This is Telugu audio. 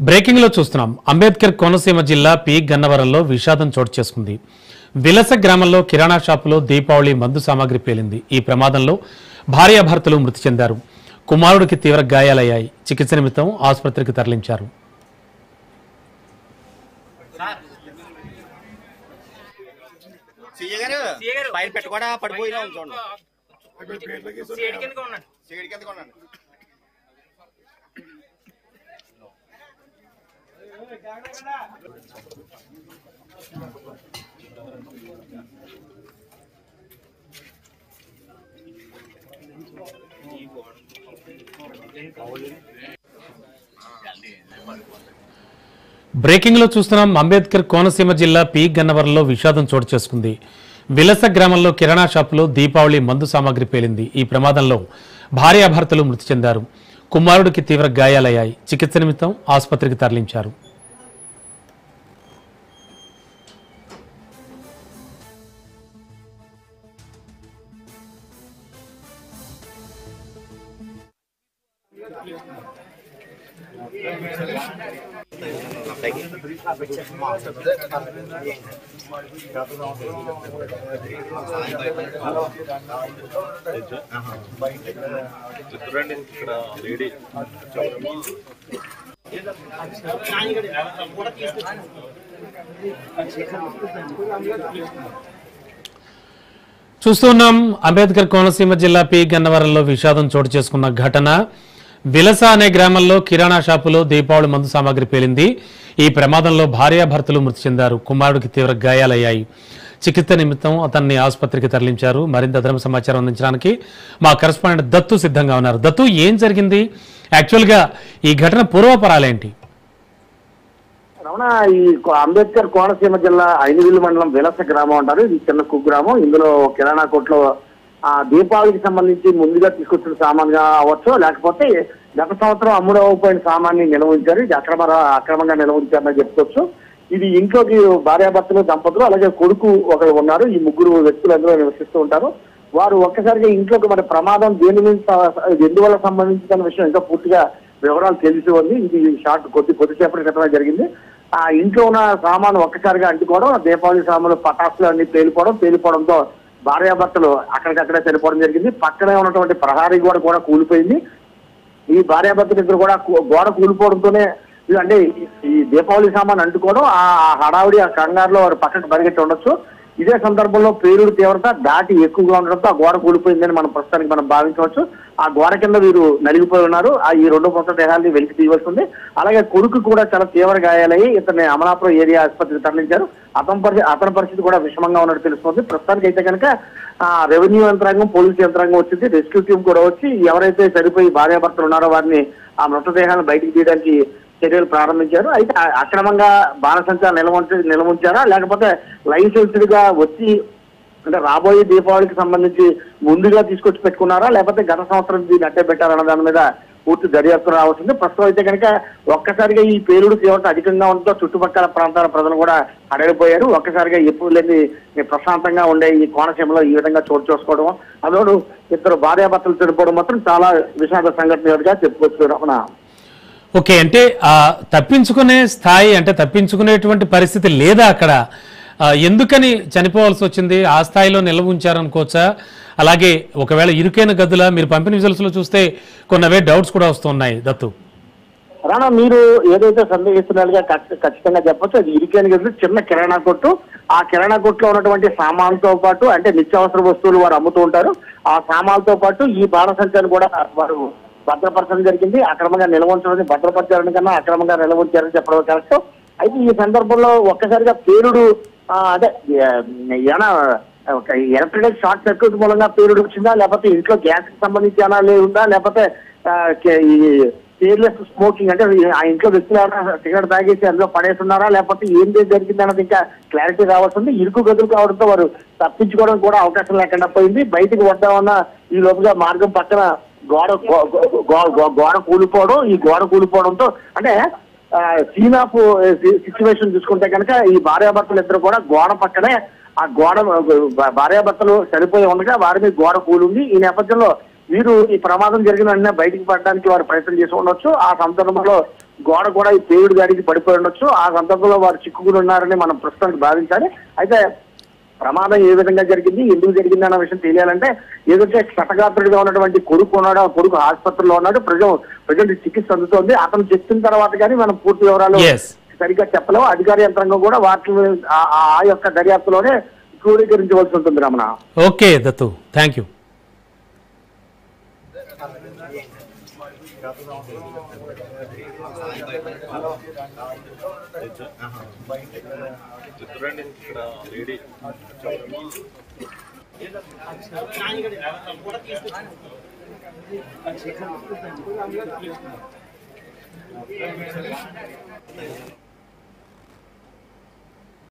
బ్రేకింగ్ లో చూస్తున్నాం. అంబేద్కర్ కోనసీమ జిల్లా పి గన్నవరంలో విషాదం చోటు చేసుకుంది. విలస గ్రామంలో కిరాణా షాపులో దీపావళి మందు సామాగ్రి పేలింది. ఈ ప్రమాదంలో భార్యాభర్తలు మృతి చెందారు. కుమారుడికి తీవ్ర గాయాలయ్యాయి. చికిత్స నిమిత్తం ఆసుపత్రికి తరలించారు. బ్రేకింగ్ లో చూస్తున్నాం. అంబేద్కర్ కోనసీమ జిల్లా పి గన్నవరంలో విషాదం చోటు చేసుకుంది. విలస గ్రామంలో కిరాణా షాపులో దీపావళి మందు సామాగ్రి పేలింది. ఈ ప్రమాదంలో భార్యాభర్తలు మృతి చెందారు. కుమారుడికి తీవ్ర గాయాలయ్యాయి. చికిత్స నిమిత్తం ఆసుపత్రికి తరలించారు. చూస్తున్నాం. అంబేద్కర్ కోనసీమ జిల్లా పి గన్నవరంలో విషాదం చోటు చేసుకున్న ఘటన. విలస అనే గ్రామంలో కిరాణా షాపులో దీపావళి మందు సామాగ్రి పేలింది. ఈ ప్రమాదంలో భార్యాభర్తలు మృతి చెందారు. కుమారుడికి తీవ్ర గాయాలయ్యాయి. చికిత్స నిమిత్తం అతన్ని ఆసుపత్రికి తరలించారు. మరింత అదనపు సమాచారం అందించడానికి మా కరెస్పాండెంట్ దత్తు సిద్ధంగా ఉన్నారు. దత్తు, ఏం జరిగింది? యాక్చువల్గా ఈ ఘటన పూర్వపరాలేంటి? రమణ, ఈ అంబేద్కర్ కోనసీమ జిల్లా ఐనివిల్లు మండలం విలస గ్రామం అంటారు. ఇది చిన్న కుగ్రామం. ఇందులో కిరాణా కొట్లో దీపావళికి సంబంధించి ముందుగా తీసుకొచ్చిన సామాన్గా అవ్వచ్చు, లేకపోతే గత సంవత్సరం అమ్ముడవపోయిన సామాన్ని నిల్వ ఉంచారు. ఇది అక్రమంగా నిల్వ ఉంచారని చెప్పుకోవచ్చు. ఇది ఇంట్లోకి భార్యాభర్తలు, దంపతులు, అలాగే కొడుకు ఒకరు ఉన్నారు. ఈ ముగ్గురు వ్యక్తులు అందులో నివసిస్తూ ఉంటారు. వారు ఒక్కసారిగా ఇంట్లోకి మన ప్రమాదం దేని మీద ఎందువల్ల సంబంధించిన విషయం ఇంకా పూర్తిగా వివరాలు తెలిసి ఉంది. ఇది షార్ట్ కొద్దిసేపటి క్రితమే జరిగింది. ఆ ఇంట్లో ఉన్న సామాను ఒక్కసారిగా అంటుకోవడం, దీపావళి సామాన్లు పటాసులు అన్ని పేలిపోవడంతో భార్యాభర్తలు అక్కడికక్కడే చనిపోవడం జరిగింది. పక్కనే ఉన్నటువంటి ప్రహారీ గోడ కూడా కూలిపోయింది. ఈ భార్యాభర్తలు ఇద్దరు కూడా గోడ కూలిపోవడంతోనే, అంటే ఈ దీపావళి సామాన్ అంటుకోవడం, ఆ హడావుడి, ఆ కంగారులో వారు పక్కకు పరిగెట్టి ఉండొచ్చు. ఇదే సందర్భంలో పేలుడు తీవ్రత దాటి ఎక్కువగా ఉండడంతో ఆ గోడ కూలిపోయిందని మనం భావించవచ్చు. ఆ గోడ కింద వీరు నలిగిపోయి ఉన్నారు. ఈ రెండు మృతదేహాన్ని వెలికి తీయవలసింది. అలాగే కొడుకు కూడా చాలా తీవ్ర గాయాలయ్యి ఇతన్ని అమలాపురం ఏరియా ఆసుపత్రికి తరలించారు. అతని పరిస్థితి కూడా విషమంగా ఉన్నట్టు తెలుస్తుంది. ప్రస్తుతానికి అయితే కనుక రెవెన్యూ యంత్రాంగం, పోలీసు యంత్రాంగం వచ్చింది. రెస్క్యూ టీం కూడా వచ్చి ఎవరైతే చనిపోయి భార్యాభర్తలు ఉన్నారో వారిని ఆ మృతదేహాలను బయటికి తీయడానికి చర్యలు ప్రారంభించారు. అయితే అక్రమంగా బాణసంచా నిల్వ ఉంచారా, లేకపోతే లైసెన్స్డ్ గా వచ్చి అంటే రాబోయే దీపావళికి సంబంధించి ముందుగా తీసుకొచ్చి పెట్టుకున్నారా, లేకపోతే గత సంవత్సరం దీన్ని అట్టే పెట్టారన్న దాని మీద పూర్తి దర్యాప్తు రావాల్సింది. ప్రస్తుతం అయితే కనుక ఒక్కసారిగా ఈ పేలుడు తీవ్రత అధికంగా ఉండడంతో చుట్టుపక్కల ప్రాంతాల ప్రజలు కూడా అడగిపోయారు. ఒక్కసారిగా ఎప్పుడు లేని ప్రశాంతంగా ఉండే ఈ కోనసీమలో ఈ విధంగా చోటు చేసుకోవడం, అదోడు ఇద్దరు భార్యాభర్తలు చనిపోవడం మాత్రం చాలా విషాద సంఘటనగా చెప్పుకోవచ్చు. రమణ, ఓకే, అంటే తప్పించుకునే స్థాయి, అంటే తప్పించుకునేటువంటి పరిస్థితి లేదా అక్కడ? ఎందుకని చనిపోవాల్సి వచ్చింది? ఆ స్థాయిలో నిల్వ ఉంచారనుకోవచ్చా? అలాగే ఒకవేళ ఇరుకైన గదుల మీరు పంపిణీ విజువల్స్ లో చూస్తే కొన్నవే డౌట్స్ కూడా వస్తున్నాయి. దత్తు, రానా, మీరు ఏదైతే సందేహిస్తున్నట్టుగా ఖచ్చితంగా చెప్పొచ్చు. అది ఇరుకైన గదులు, చిన్న కిరాణా కొట్టు. ఆ కిరాణా కొట్టులో ఉన్నటువంటి సామాన్లతో పాటు, అంటే నిత్యావసర వస్తువులు వారు అమ్ముతూ ఉంటారు. ఆ సామాన్లతో పాటు ఈ బాణసంచాన్ని కూడా వారు భద్రపరచడం జరిగింది. అక్రమంగా నిల్వ ఉంచడం, భద్రపరచాలని కన్నా అక్రమంగా నిల్వ ఉంచారని చెప్పడం కరెక్ట్. అయితే ఈ సందర్భంలో ఒక్కసారిగా పేలుడు, అంటే ఏమైనా ఎలక్ట్రికల్ షార్ట్ సర్క్యూట్ మూలంగా పేలుడు వచ్చిందా, లేకపోతే ఇంట్లో గ్యాస్ కి సంబంధించి ఏమైనా ఉందా, లేకపోతే ఈ కేర్లెస్ స్మోకింగ్, అంటే ఆ ఇంట్లో వ్యక్తులు ఏమైనా సిగరెట్ తాగేసి అందులో పడేస్తున్నారా, లేకపోతే ఏం జరిగింది అన్నది ఇంకా క్లారిటీ రావాల్సింది. ఇరుకు గదులు కావడంతో వారు తప్పించుకోవడం కూడా అవకాశం లేకుండా పోయింది. బయటికి వద్దామన్న ఈ లోపుగా మార్గం పక్కన గోడ కూలిపోవడం, ఈ గోడ కూలిపోవడంతో అంటే సీన్ ఆఫ్ సిచ్యువేషన్ చూసుకుంటే కనుక ఈ భార్యాభర్తలు ఇద్దరు కూడా గోడ పక్కనే, ఆ గోడ భార్యాభర్తలు చనిపోయి ఉండగా వారి మీద గోడ కూలింది. ఈ నేపథ్యంలో వీరు ఈ ప్రమాదం జరిగిన వెంటనే బయటికి పడడానికి వారు ప్రయత్నం చేసి ఉండొచ్చు. ఆ సందర్భంలో గోడ కూడా ఈ పేలుడు దాడికి పడిపోయి ఉండొచ్చు. ఆ సందర్భంలో వారు చిక్కుకుని ఉన్నారని మనం ప్రస్తుతానికి భావించాలి. అయితే ప్రమాదం ఏ విధంగా జరిగింది, ఎందుకు జరిగింది అన్న విషయం తెలియాలంటే ఏదైతే క్షతగాత్రుడిగా ఉన్నటువంటి కొడుకు ఉన్నాడు, ఆ కొడుకు ఆసుపత్రిలో ఉన్నాడు, ప్రజెంట్ చికిత్స అందుతోంది. అతను చెప్పిన తర్వాత కానీ మనం పూర్తి వివరాలు సరిగ్గా చెప్పలేము. అధికార యంత్రాంగం కూడా వాటిని ఆ యొక్క దర్యాప్తులోనే క్రోడీకరించవలసి ఉంటుంది. Ramana. Okay Dattu, thank you.